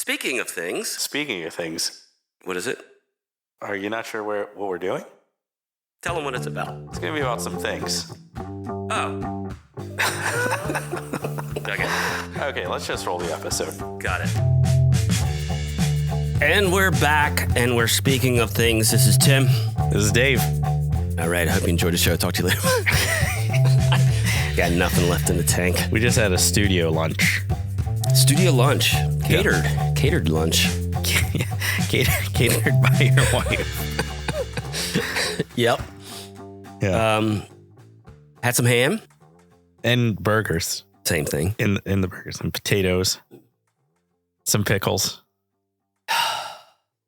Speaking of things, What is it? Are you not sure what we're doing? Tell them what it's about. It's going to be about some things. Oh. Okay, let's just roll the episode. Got it. And we're back, and we're speaking of things. This is Tim. This is Dave. All right, I hope you enjoyed the show. Talk to you later. Got nothing left in the tank. We just had a studio lunch. Studio lunch. Catered. Yep. Catered lunch. Catered by your wife. Yep. Yeah. Had some ham. And burgers. Same thing. In the burgers. And potatoes. Some pickles.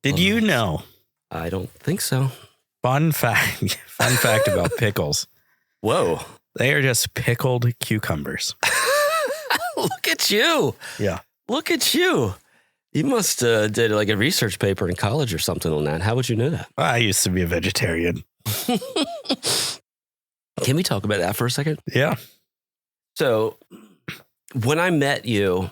Did you know? I don't think so. Fun fact about pickles. Whoa. They are just pickled cucumbers. Look at you. Yeah. Look at you. You must did like a research paper in college or something on that. How would you know that? I used to be a vegetarian. Can we talk about that for a second? Yeah. So when I met you,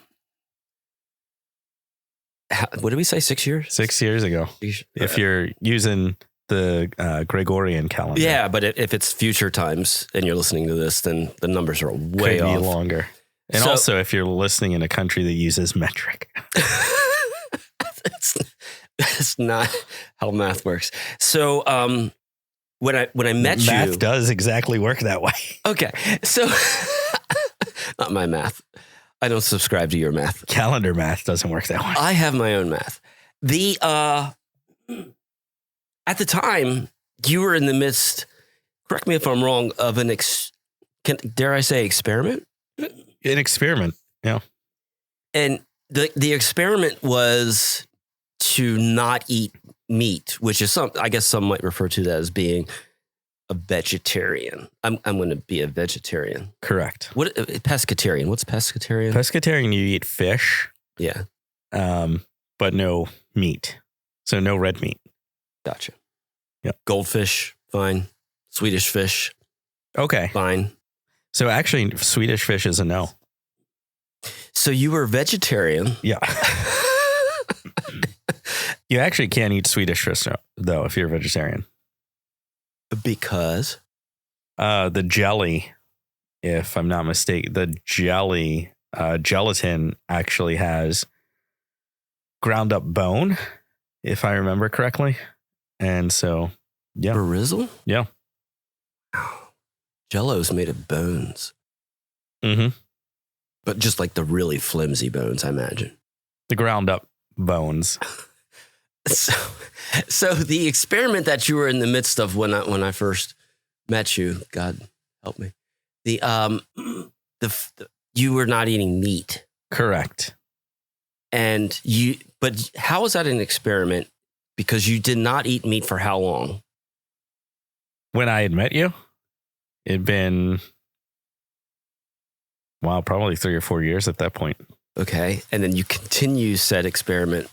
what did we say, 6 years? 6 years ago. If you're using the Gregorian calendar. Yeah, but if it's future times and you're listening to this, then the numbers are way off. Could be longer. And so, also, if you're listening in a country that uses metric. That's not how math works. So when I met you. Math does exactly work that way. Okay. So not my math. I don't subscribe to your math. Calendar math doesn't work that way. I have my own math. At the time, you were in the midst, correct me if I'm wrong, of dare I say experiment? An experiment, yeah. And the experiment was to not eat meat, which is I guess some might refer to that as being a vegetarian. I'm going to be a vegetarian. Correct. What pescatarian? What's pescatarian? Pescatarian, you eat fish. Yeah. But no meat. So no red meat. Gotcha. Yeah. Goldfish, fine. Swedish fish. Okay. Fine. So actually, Swedish fish is a no. So you were vegetarian. Yeah. You actually can't eat Swedish fish, though, if you're a vegetarian. Because? The jelly, if I'm not mistaken, the jelly, gelatin actually has ground up bone, if I remember correctly. And so, yeah. Barizzle? Yeah. Jello's made of bones. Mm-hmm. But just like the really flimsy bones, I imagine. The ground up bones. So the experiment that you were in the midst of when I first met you, God help me, you were not eating meat. Correct. But how was that an experiment? Because you did not eat meat for how long? When I had met you, it'd been, probably 3 or 4 years at that point. Okay. And then you continue said experiment.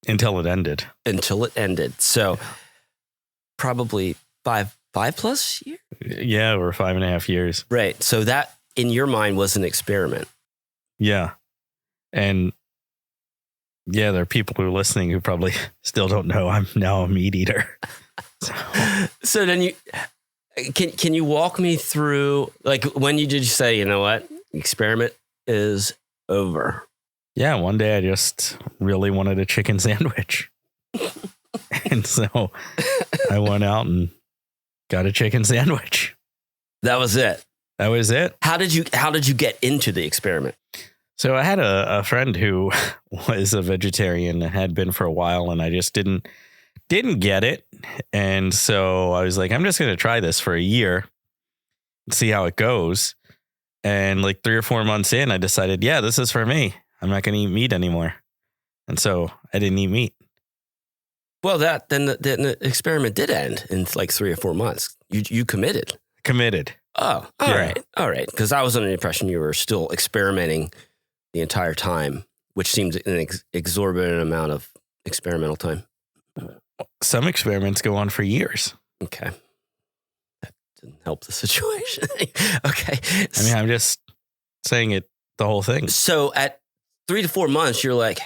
Until it ended. So probably five plus years? Yeah, or 5.5 years. Right. So that in your mind was an experiment. Yeah. And yeah, there are people who are listening who probably still don't know I'm now a meat eater. So then can you walk me through, like, when did you say, you know what, experiment is over? Yeah, one day I just really wanted a chicken sandwich. And so I went out and got a chicken sandwich. That was it. That was it. How did you get into the experiment? So I had a friend who was a vegetarian and had been for a while, and I just didn't get it. And so I was like, I'm just going to try this for a year and see how it goes. And like 3 or 4 months in, I decided, yeah, this is for me. I'm not going to eat meat anymore. And so I didn't eat meat. Well, then the experiment did end in like 3 or 4 months. You committed. Oh, all right. Because I was under the impression you were still experimenting the entire time, which seems an exorbitant amount of experimental time. Some experiments go on for years. Okay. That didn't help the situation. Okay. I mean, I'm just saying it, the whole thing. So at 3 to 4 months, you're like,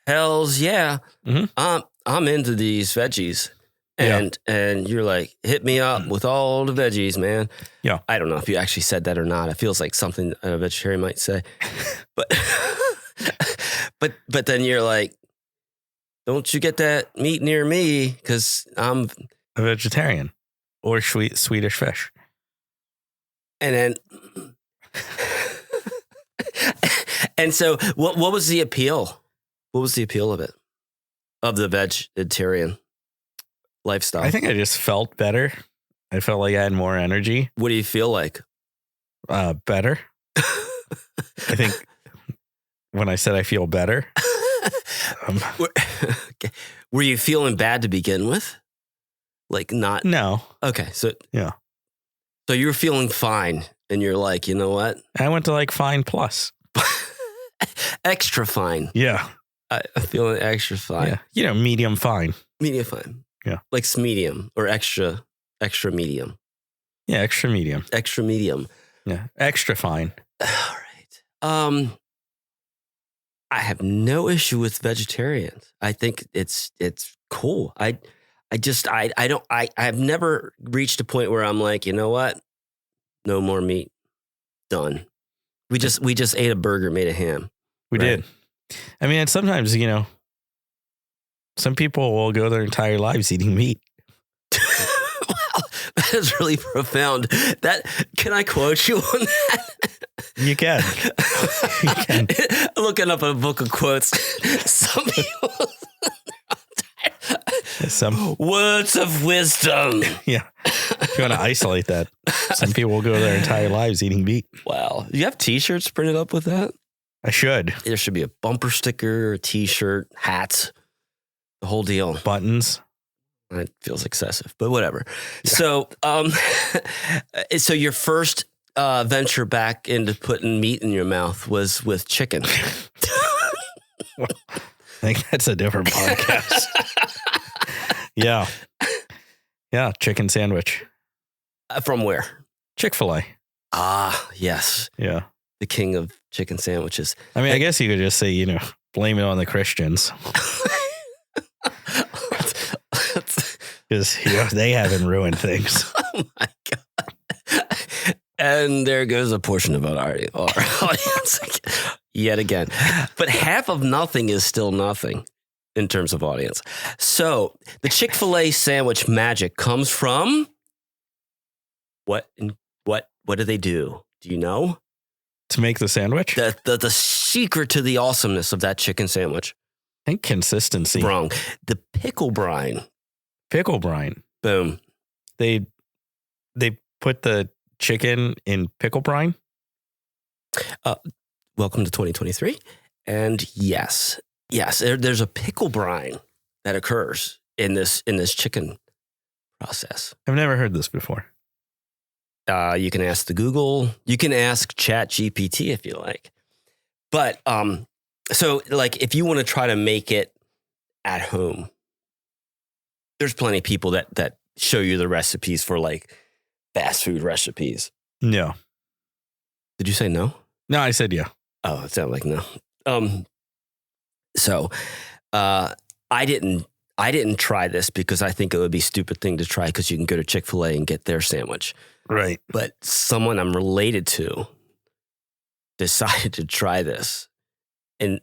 Hells yeah. Mm-hmm. I'm into these veggies. And you're like, hit me up with all the veggies, man. Yeah. I don't know if you actually said that or not. It feels like something a vegetarian might say. But but then you're like, don't you get that meat near me because I'm a vegetarian or Swedish fish. And then and so what was the appeal? What was the appeal of it? Of the vegetarian lifestyle? I think I just felt better. I felt like I had more energy. What do you feel like? Better. I think when I said I feel better. Were you feeling bad to begin with? Like not? No. Okay. So yeah. So you were feeling fine and you're like, you know what? I went to like fine plus. Extra fine. Yeah. I'm feeling extra fine. Yeah. Medium fine. Medium fine. Yeah. Like medium or extra medium. Yeah. Extra medium. Extra medium. Yeah. Extra fine. All right. I have no issue with vegetarians. I think it's cool. I've never reached a point where I'm like, you know what? No more meat. Done. We just ate a burger made of ham. We did. I mean, and sometimes, some people will go their entire lives eating meat. Wow, that is really profound. Can I quote you on that? You can. You can. Looking up a book of quotes. Some people. Some words of wisdom. Yeah. If you want to isolate that, some people will go their entire lives eating meat. Wow. You have t-shirts printed up with that? I should. There should be a bumper sticker, a t-shirt, hats, the whole deal. Buttons. It feels excessive, but whatever. Yeah. So your first venture back into putting meat in your mouth was with chicken. I think that's a different podcast. Yeah. Yeah. Chicken sandwich. From where? Chick-fil-A. Ah, yes. Yeah. The king of chicken sandwiches. I mean, I guess you could just say, blame it on the Christians. Because they haven't ruined things. Oh my God. And there goes a portion of our audience yet again. But half of nothing is still nothing in terms of audience. So the Chick-fil-A sandwich magic comes from what do they do? Do you know? To make the sandwich? The secret to the awesomeness of that chicken sandwich. I think consistency. Wrong. The pickle brine. Pickle brine. Boom. They put the chicken in pickle brine? Welcome to 2023. And yes, there's a pickle brine that occurs in this chicken process. I've never heard this before. You can ask the Google. You can ask Chat GPT if you like. But so like if you want to try to make it at home, there's plenty of people that show you the recipes for like fast food recipes. No. Did you say no? No, I said yeah. Oh, it sounded like no. So I didn't try this because I think it would be a stupid thing to try because you can go to Chick-fil-A and get their sandwich. Right. But someone I'm related to decided to try this. And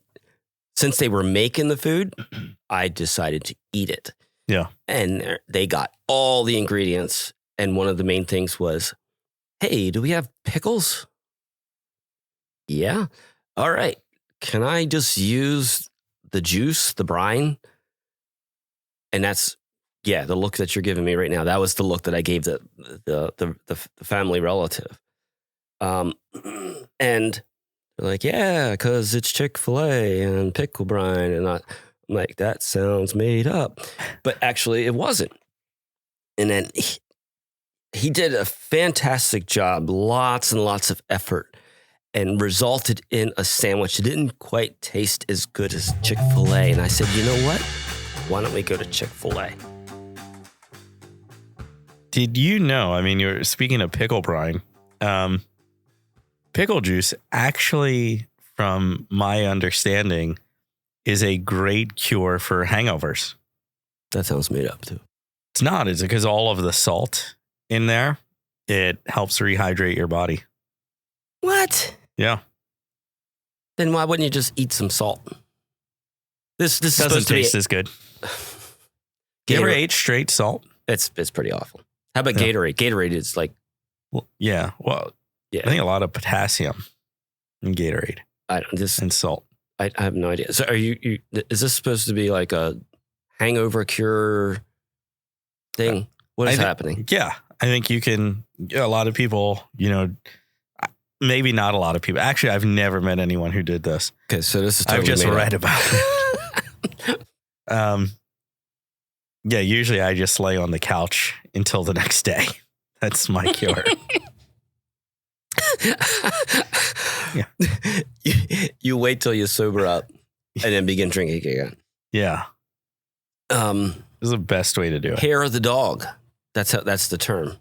since they were making the food, I decided to eat it. Yeah. And they got all the ingredients. And one of the main things was, hey, do we have pickles? Yeah. All right. Can I just use the juice, the brine? And that's, the look that you're giving me right now. That was the look that I gave the family relative. And they're like, yeah, because it's Chick-fil-A and pickle brine. And I'm like, that sounds made up. But actually, it wasn't. And then he did a fantastic job, lots and lots of effort, and resulted in a sandwich that didn't quite taste as good as Chick-fil-A. And I said, you know what? Why don't we go to Chick-fil-A? Did you know, I mean, you're speaking of pickle brine, pickle juice actually, from my understanding, is a great cure for hangovers. That sounds made up too. It's not. It's because all of the salt in there, it helps rehydrate your body. What? Yeah. Then why wouldn't you just eat some salt? This doesn't taste as good. You ever ate straight salt? It's pretty awful. How about Gatorade? Gatorade is like... Well, yeah. Well, yeah. I think a lot of potassium in Gatorade. And salt. I have no idea. So is this supposed to be like a hangover cure thing? What is happening? Yeah. I think you can... A lot of people, maybe not a lot of people. Actually, I've never met anyone who did this. Okay, so this is totally I've just read about it. Yeah, usually I just lay on the couch until the next day. That's my cure. Yeah. You wait till you sober up and then begin drinking again. Yeah. This is the best way to do it. Hair of the dog. That's the term.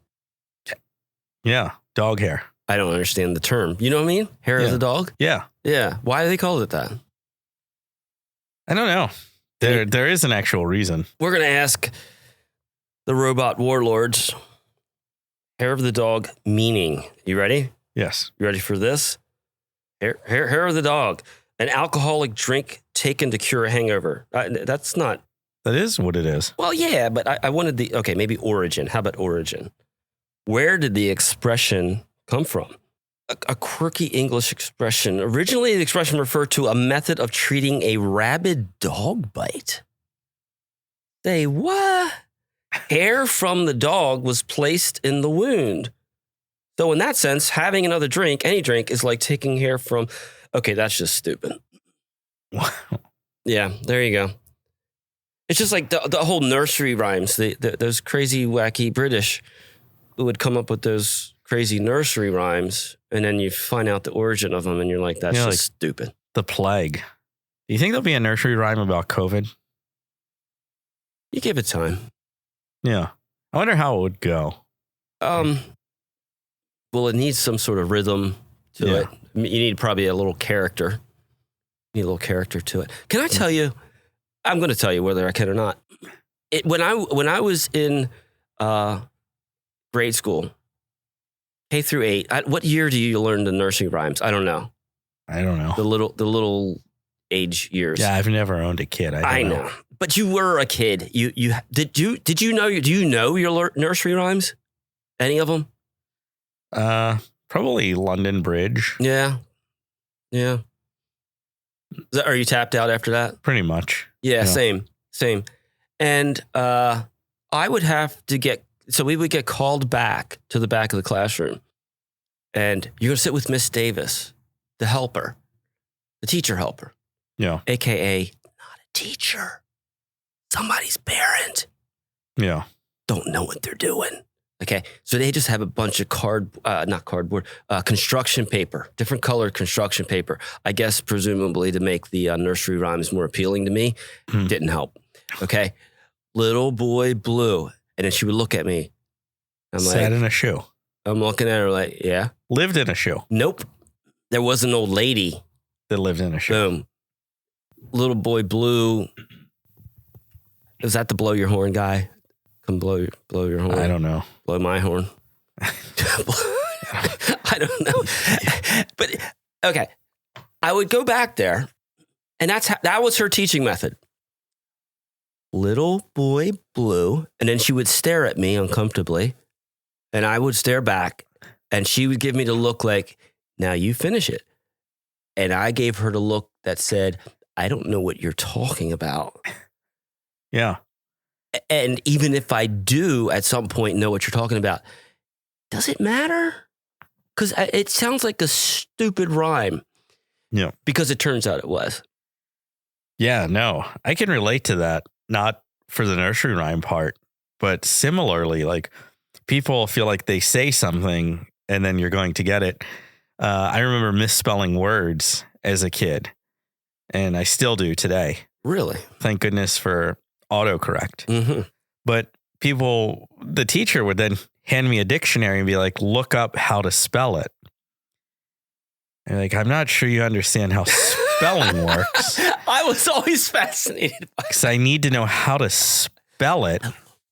Yeah, dog hair. I don't understand the term. You know what I mean? Hair of the dog? Yeah. Yeah. Why do they call it that? I don't know. There is an actual reason. We're going to ask the robot warlords. Hair of the dog meaning. You ready? Yes. You ready for this? Hair of the dog. An alcoholic drink taken to cure a hangover. That's not. That is what it is. Well, yeah, but I wanted maybe origin. How about origin? Where did the expression come from? A quirky English expression. Originally, the expression referred to a method of treating a rabid dog bite. Say what? Hair from the dog was placed in the wound. So in that sense, having another drink, any drink, is like taking hair from... Okay, that's just stupid. Wow. Yeah, there you go. It's just like the whole nursery rhymes. Those crazy, wacky British who would come up with those crazy nursery rhymes, and then you find out the origin of them, and you're like, that's just stupid. The plague. Do you think there'll be a nursery rhyme about COVID? You give it time. Yeah. I wonder how it would go. Well, it needs some sort of rhythm to it. You need probably a little character. You need a little character to it. Can I tell you? I'm going to tell you whether I can or not. When I was in grade school, K through 8. What year do you learn the nursery rhymes? I don't know. The little age years. Yeah, I've never owned a kid. I know. But you were a kid. Do you know your nursery rhymes? Any of them? Probably London Bridge. Yeah. Yeah. Are you tapped out after that? Pretty much. Yeah. Same. And I would have to we would get called back to the back of the classroom, and you're going to sit with Miss Davis, the helper, the teacher helper. Yeah. AKA not a teacher, somebody's parent. Yeah. Don't know what they're doing. Okay. So they just have a bunch of construction paper, different colored construction paper. I guess presumably to make the nursery rhymes more appealing to me. Didn't help. Okay. Little boy blue. And then she would look at me. Sat in a shoe. I'm looking at her like, yeah. Lived in a shoe. Nope. There was an old lady that lived in a shoe. Boom. Little boy blue. Is that the blow your horn guy? Come blow your horn. I don't know. Blow my horn. I don't know. But okay. I would go back there, and that was her teaching method. Little boy blue, and then she would stare at me uncomfortably, and I would stare back, and she would give me the look like, now you finish it. And I gave her the look that said, I don't know what you're talking about. Yeah. And even if I do at some point know what you're talking about, does it matter? Because it sounds like a stupid rhyme. Yeah. Because it turns out it was. Yeah, no, I can relate to that. Not for the nursery rhyme part, but similarly, like people feel like they say something and then you're going to get it. I remember misspelling words as a kid, and I still do today. Really? Thank goodness for autocorrect. Mm-hmm. But the teacher would then hand me a dictionary and be like, look up how to spell it. And like, I'm not sure you understand how spelling works. I was always fascinated by it. Because I need to know how to spell it.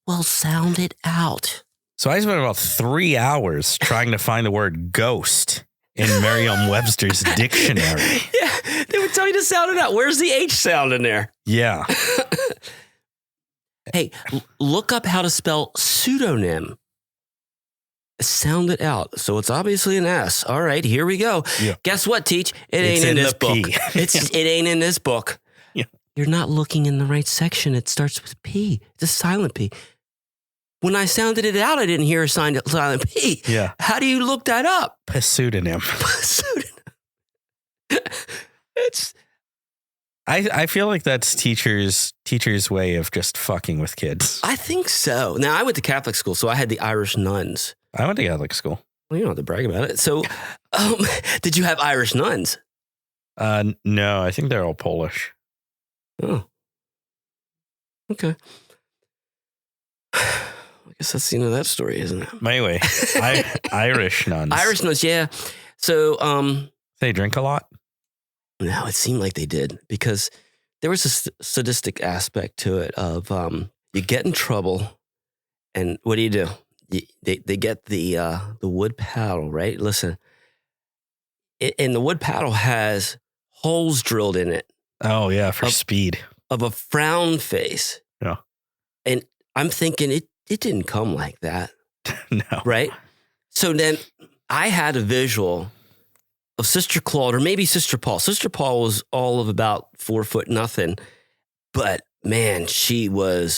Well, sound it out. So I spent about 3 hours trying to find the word ghost in Merriam-Webster's dictionary. Yeah, they would tell you to sound it out. Where's the H sound in there? Yeah. Hey, look up how to spell pseudonym. Sound it out. So it's obviously an S. All right, here we go. Yeah. Guess what, Teach? It's ain't in this book. It ain't in this book. Yeah. You're not looking in the right section. It starts with P. It's a silent P. When I sounded it out, I didn't hear a silent P. Yeah. How do you look that up? Pseudonym. It's. I feel like that's teachers' way of just fucking with kids. I think so. Now, I went to Catholic school, so I had the Irish nuns. I went to Catholic school. Well, you don't have to brag about it. So, did you have Irish nuns? No, I think they're all Polish. Oh. Okay. I guess that's the end of that story, isn't it? Anyway, Irish nuns. Irish nuns, yeah. So, they drink a lot? No, it seemed like they did because there was a sadistic aspect to it of you get in trouble, and what do? They get the wood paddle, right? Listen, and the wood paddle has holes drilled in it. Oh yeah, for speed. Of a frown face. Yeah. And I'm thinking it didn't come like that. No. Right? So then I had a visual of Sister Claude or maybe Sister Paul. Sister Paul was all of about 4 foot nothing. But man, you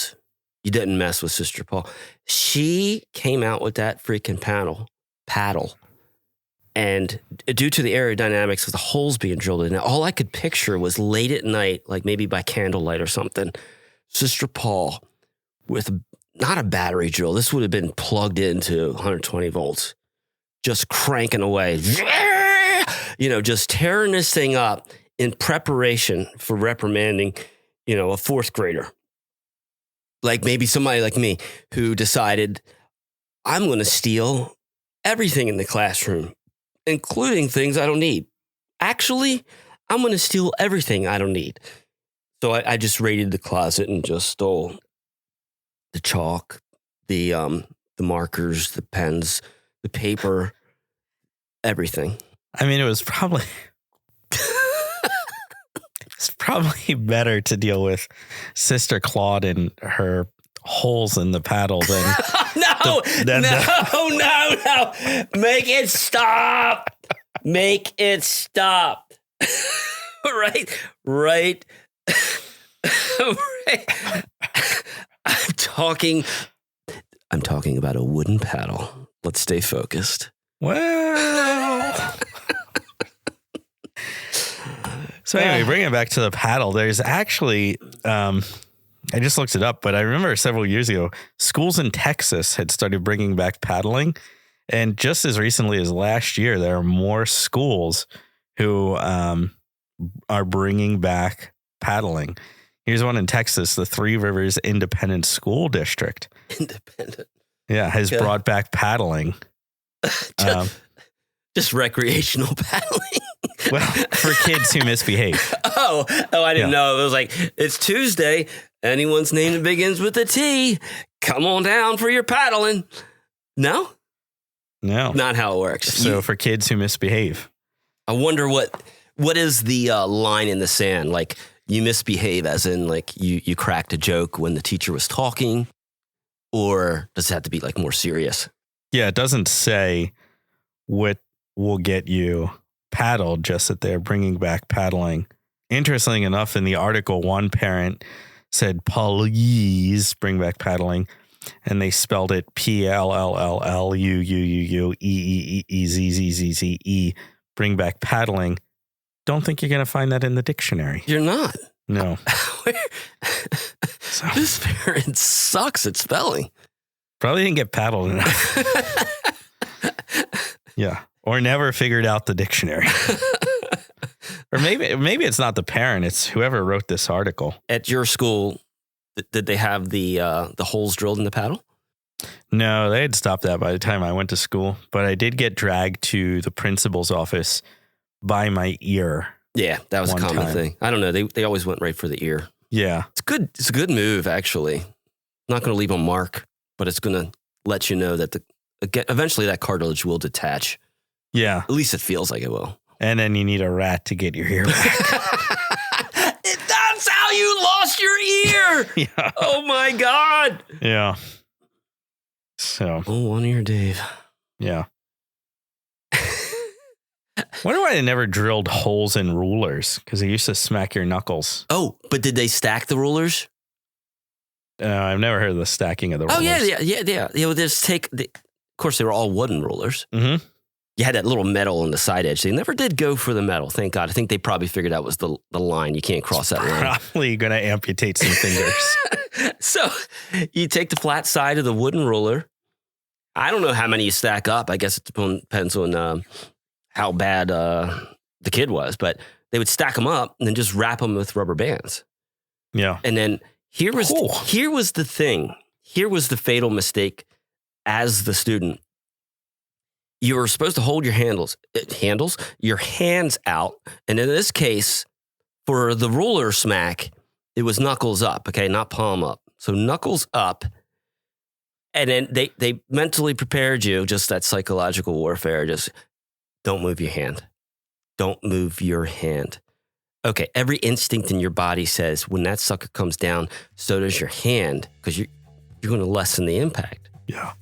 didn't mess with Sister Paul. She came out with that freaking paddle. And due to the aerodynamics of the holes being drilled in it, all I could picture was late at night, like maybe by candlelight or something, Sister Paul with not a battery drill. This would have been plugged into 120 volts, just cranking away, just tearing this thing up in preparation for reprimanding, a fourth grader. Like maybe somebody like me who decided I'm going to steal everything in the classroom, including things I don't need. Actually, I'm going to steal everything I don't need. So I just raided the closet and just stole the chalk, the markers, the pens, the paper, everything. I mean, it was probably better to deal with Sister Claude and her holes in the paddle than No. Make it stop. Make it stop. Right. Right. I'm talking about a wooden paddle. Let's stay focused. Well. So anyway, bringing it back to the paddle, there's actually, I just looked it up, but I remember several years ago, schools in Texas had started bringing back paddling. And just as recently as last year, there are more schools who are bringing back paddling. Here's one in Texas, the Three Rivers Independent School District. Independent. Yeah, has brought back paddling. Just recreational paddling. Well, for kids who misbehave. Oh, I didn't know. It was like, it's Tuesday. Anyone's name that begins with a T. Come on down for your paddling. No? No. Not how it works. So for kids who misbehave. I wonder what is the line in the sand? Like you misbehave as in like you cracked a joke when the teacher was talking? Or does it have to be like more serious? Yeah, it doesn't say what will get you paddled, just that they're bringing back paddling. Interestingly enough, in the article, one parent said, please bring back paddling. And they spelled it PLLLUUUUEEEZZZE. Bring back paddling. Don't think you're going to find that in the dictionary. You're not. No. This parent sucks at spelling. Probably didn't get paddled enough. Yeah. Or never figured out the dictionary. Or maybe it's not the parent. It's whoever wrote this article. At your school, did they have the holes drilled in the paddle? No, they had stopped that by the time I went to school. But I did get dragged to the principal's office by my ear Yeah, that was a common thing. I don't know. They always went right for the ear. Yeah. It's good. It's a good move, actually. Not going to leave a mark, but it's going to let you know that eventually that cartilage will detach. Yeah. At least it feels like it will. And then you need a rat to get your ear back. That's how you lost your ear. Yeah. Oh, my God. Yeah. So. Oh, one ear, Dave. Yeah. Wonder why they never drilled holes in rulers, because they used to smack your knuckles. Oh, but did they stack the rulers? I've never heard of the stacking of the rulers. Oh, yeah. You would just of course, they were all wooden rulers. Mm-hmm. You had that little metal on the side edge. They never did go for the metal, thank God. I think they probably figured out was the line. You can't cross that line. Probably going to amputate some fingers. So you take the flat side of the wooden ruler. I don't know how many you stack up. I guess it depends on how bad the kid was, but they would stack them up and then just wrap them with rubber bands. Yeah. And then here was the thing. Here was the fatal mistake as the student. You were supposed to hold your your hands out. And in this case, for the ruler smack, it was knuckles up, okay, not palm up. So knuckles up. And then they mentally prepared you, just that psychological warfare, just don't move your hand. Don't move your hand. Okay, every instinct in your body says when that sucker comes down, so does your hand, because you're going to lessen the impact. Yeah.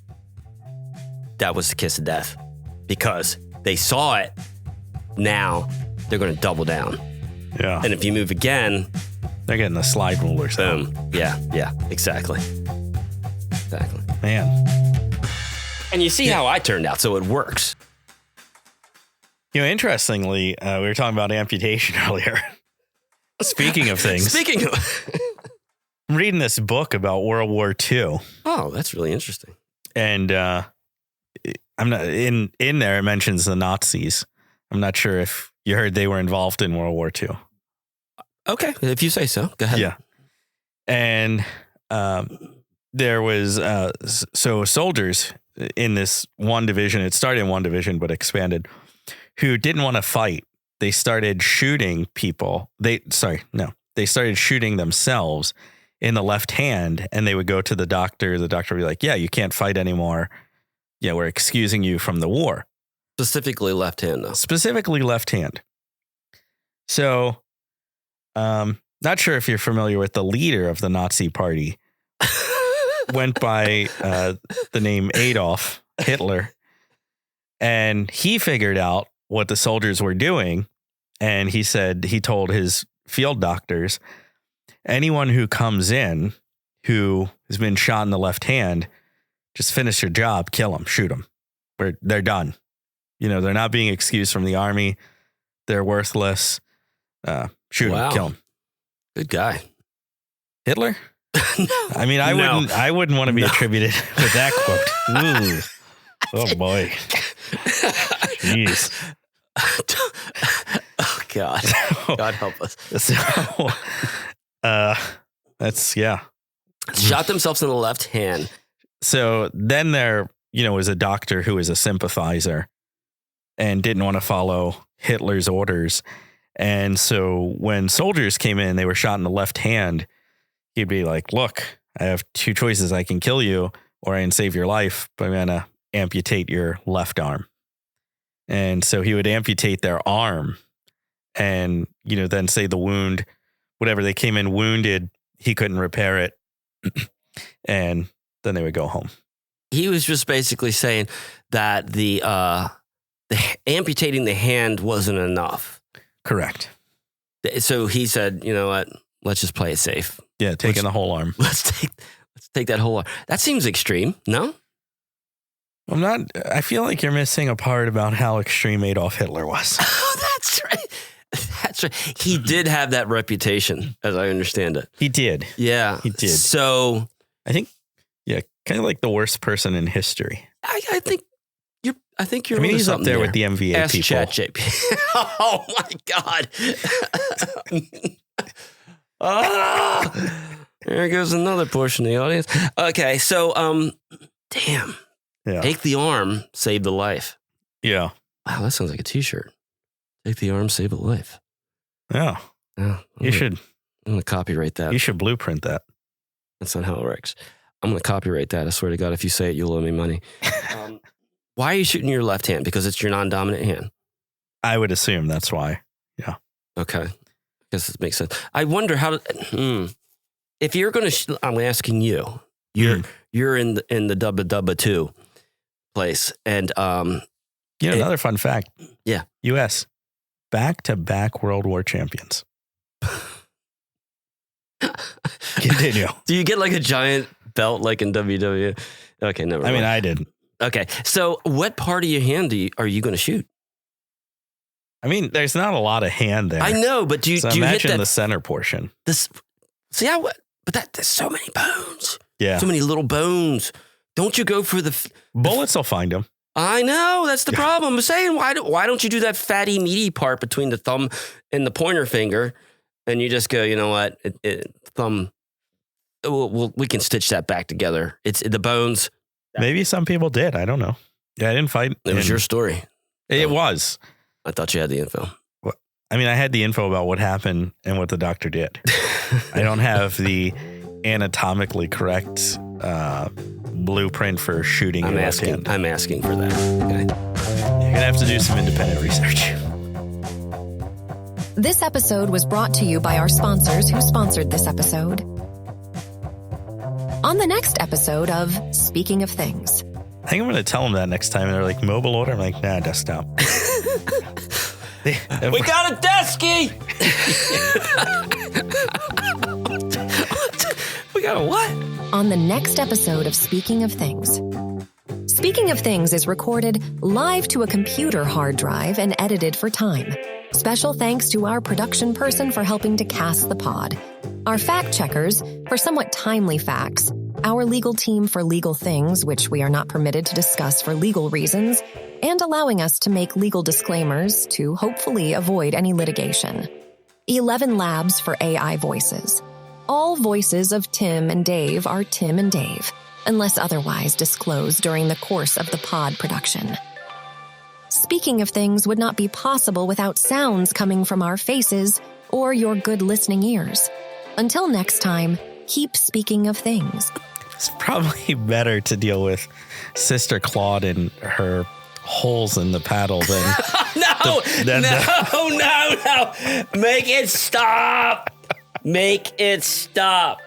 That was the kiss of death, because they saw it. Now they're going to double down. Yeah. And if you move again, they're getting the slide rulers. Boom. Yeah, exactly. Man. And you see how I turned out, so it works. Interestingly, we were talking about amputation earlier. Speaking of things. I'm reading this book about World War II. Oh, that's really interesting. And I'm not in there. It mentions the Nazis. I'm not sure if you heard they were involved in World War II. Okay, if you say so, go ahead. Yeah, and there was soldiers in this one division. It started in one division, but expanded. Who didn't want to fight. They started shooting people. They started shooting themselves in the left hand, and they would go to the doctor. The doctor would be like, yeah, you can't fight anymore. Yeah, we're excusing you from the war. Specifically left hand, though. Specifically left hand. So, not sure if you're familiar with the leader of the Nazi party. Went by the name Adolf Hitler. And he figured out what the soldiers were doing. And he told his field doctors, anyone who comes in who has been shot in the left hand, just finish your job, kill them, shoot them. They're done. They're not being excused from the army. They're worthless. Shoot them, kill them. Good guy. Hitler? No. I mean, I wouldn't want to be attributed with that quote. Ooh. Oh boy. Jeez. Oh God. God help us. So that's Shot themselves in the left hand. So then there, was a doctor who was a sympathizer and didn't want to follow Hitler's orders. And so when soldiers came in, they were shot in the left hand. He'd be like, look, I have two choices. I can kill you or I can save your life, but I'm going to amputate your left arm. And so he would amputate their arm and, then say the wound, whatever they came in wounded, he couldn't repair it. And then they would go home. He was just basically saying that the amputating the hand wasn't enough. Correct. So he said, you know what? Let's just play it safe. Yeah, taking the whole arm. Let's take that whole arm. That seems extreme, no? I feel like you're missing a part about how extreme Adolf Hitler was. Oh, that's right. That's right. He did have that reputation, as I understand it. He did. Yeah. He did. So I think, kind of like the worst person in history. I think you're. I mean, he's up there with the MVA Ask people. ChatGPT. Oh my God. There goes another portion of the audience. Okay, so damn. Yeah. Take the arm, save the life. Yeah. Wow, that sounds like a t-shirt. Take the arm, save a life. Yeah. You should. I'm going to copyright that. You should blueprint that. That's not how it works. I'm going to copyright that. I swear to God, if you say it, you'll owe me money. Why are you shooting your left hand? Because it's your non-dominant hand. I would assume that's why. Yeah. Okay. I guess it makes sense. I wonder how if you're going to, I'm asking you, you're in the Dubba 2 place. And, another fun fact. Yeah. U.S. back-to-back World War champions. Continue. Do you get like a giant belt like in WWE? Okay, never mind. I didn't. Okay. So what part of your hand are you going to shoot? There's not a lot of hand there. I know, but do you imagine hit the center portion? There's so many bones. Yeah. So many little bones. Don't you go for the bullets will find them. I know. That's the problem. I'm saying, why don't you do that fatty, meaty part between the thumb and the pointer finger? And you just go, you know what? Thumb. We can stitch that back together. It's the bones. Maybe some people did. I don't know. Yeah, I didn't fight. It was your story. It was. I thought you had the info. Well, I had the info about what happened and what the doctor did. I don't have the anatomically correct blueprint for shooting. I'm asking for that. Okay. You're gonna have to do some independent research. This episode was brought to you by our sponsors who sponsored this episode. On the next episode of Speaking of Things. I think I'm going to tell them that next time. They're like, mobile order? I'm like, nah, desktop. We got a deskie! We got a what? On the next episode of Speaking of Things. Speaking of Things is recorded live to a computer hard drive and edited for time. Special thanks to our production person for helping to cast the pod, our fact checkers for somewhat timely facts, our legal team for legal things which we are not permitted to discuss for legal reasons, and allowing us to make legal disclaimers to hopefully avoid any litigation. 11 Labs for AI voices. All voices of Tim and Dave are Tim and Dave, unless otherwise disclosed during the course of the pod production. Speaking of Things would not be possible without sounds coming from our faces or your good listening ears. Until next time, keep speaking of things. It's probably better to deal with Sister Claude and her holes in the paddle than... No! Make it stop! Make it stop!